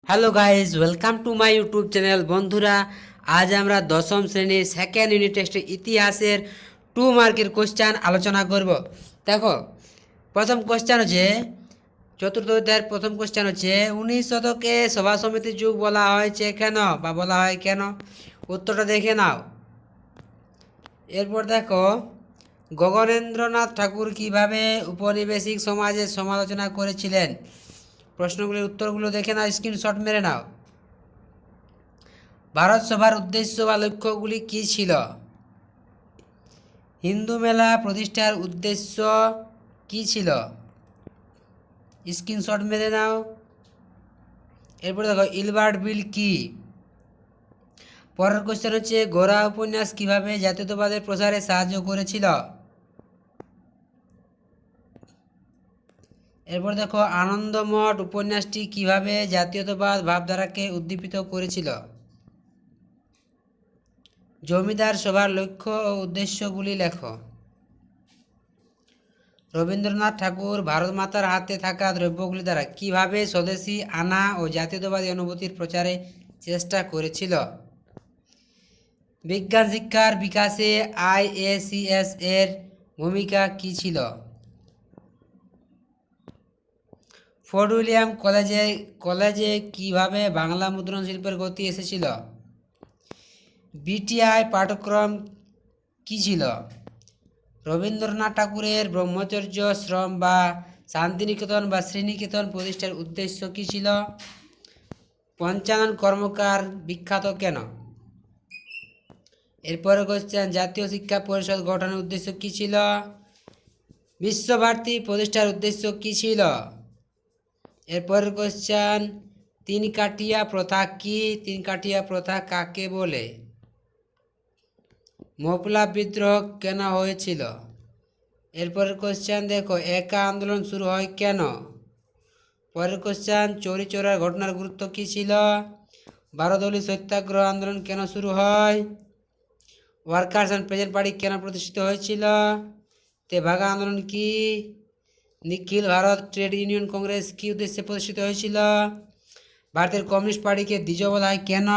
Hello guys, welcome to my YouTube channel. বন্ধুরা, আজ আমরা দশম শ্রেণীর সেকেন্ড ইউনিট টেস্টের ইতিহাসের 2 মার্কের কোশ্চেন আলোচনা করব। দেখো, প্রথম কোশ্চেন হচ্ছে চতুর্থ অধ্যায়ের প্রথম কোশ্চেন হচ্ছে 19 শতকে সভা সমিতির যুগ বলা হয়েছে কেন বা বলা হয় কেন? উত্তরটা দেখে নাও। এরপর দেখো, গগনেন্দ্রনাথ ঠাকুর কিভাবে উপনিবেশিক সমাজের সমালোচনা করেছিলেন? প্রশ্নগুলির উত্তরগুলো দেখে নাও, স্ক্রিনশট মেরে নাও। ভারত সভার উদ্দেশ্য বা লক্ষ্যগুলি কী ছিল? হিন্দু মেলা প্রতিষ্ঠার উদ্দেশ্য কী ছিল? স্ক্রিনশট মেরে নাও। এরপর দেখো, ইলবার্ট বিল কি? পরের কোশ্চেন হচ্ছে গোরা উপন্যাস কিভাবে জাতীয়তাবাদের প্রসারে সাহায্য করেছিল? এরপর দেখো, আনন্দমঠ উপন্যাসটি কিভাবে জাতীয়তাবাদ ভাবধারাকে উদ্দীপিত করেছিল? জমিদার সভার লক্ষ্য ও উদ্দেশ্যগুলি লেখো। রবীন্দ্রনাথ ঠাকুর ভারতমাতার হাতে থাকা দ্রব্যগুলি দ্বারা কিভাবে স্বদেশী আনা ও জাতীয়তাবাদী অনুভূতির প্রচারে চেষ্টা করেছিল? বিজ্ঞান শিক্ষার বিকাশে আইএসিএস এর ভূমিকা কী ছিল? ফোর্ট উইলিয়াম কলেজে কিভাবে বাংলা মুদ্রণ শিল্পের গতি এসেছিল? বিটিআই পাঠ্যক্রম কী ছিল? রবীন্দ্রনাথ ঠাকুরের ব্রহ্মচর্য শ্রম বা শান্তিনিকেতন বা শ্রীনিকেতন প্রতিষ্ঠার উদ্দেশ্য কী ছিল? পঞ্চানন কর্মকার বিখ্যাত কেন? এরপরে কোশ্চেন, জাতীয় শিক্ষা পরিষদ গঠনের উদ্দেশ্য কী ছিল? বিশ্বভারতী প্রতিষ্ঠার উদ্দেশ্য কী ছিল? এরপরের কোশ্চেন, তিন কাঠিয়া প্রথা কি? তিন কাঠিয়া প্রথা কাকে বলে? মপলা বিদ্রোহ কেন হয়েছিল? এরপরের কোশ্চেন দেখো, একা আন্দোলন শুরু হয় কেন? পরের কোশ্চেন, চৌরি চৌরার ঘটনার গুরুত্ব কী ছিল? বারোদলী সত্যাগ্রহ আন্দোলন কেন শুরু হয়? ওয়ার্কার্স অ্যান্ড প্রেজেন্ট পার্টি কেন প্রতিষ্ঠিত হয়েছিল? তেভাগা আন্দোলন কি? নিখিল ভারত ট্রেড ইউনিয়ন কংগ্রেস কী উদ্দেশ্যে প্রতিষ্ঠিত হয়েছিল? ভারতের কমিউনিস্ট পার্টিকে দ্বিজ বলা হয় কেন?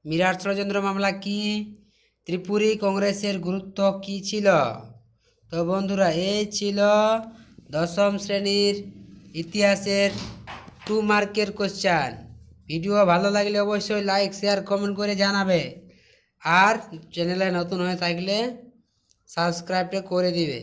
মিরাট ষড়যন্ত্র মামলা কি? ত্রিপুরী কংগ্রেসের গুরুত্ব কী ছিল? তো বন্ধুরা, এই ছিল দশম শ্রেণীর ইতিহাসের 2 মার্কের কোশ্চেন। ভিডিও ভালো লাগলে অবশ্যই লাইক শেয়ার কমেন্ট করে জানাবে, আর চ্যানেলে নতুন হয়ে থাকলে সাবস্ক্রাইবটা করে দিবে।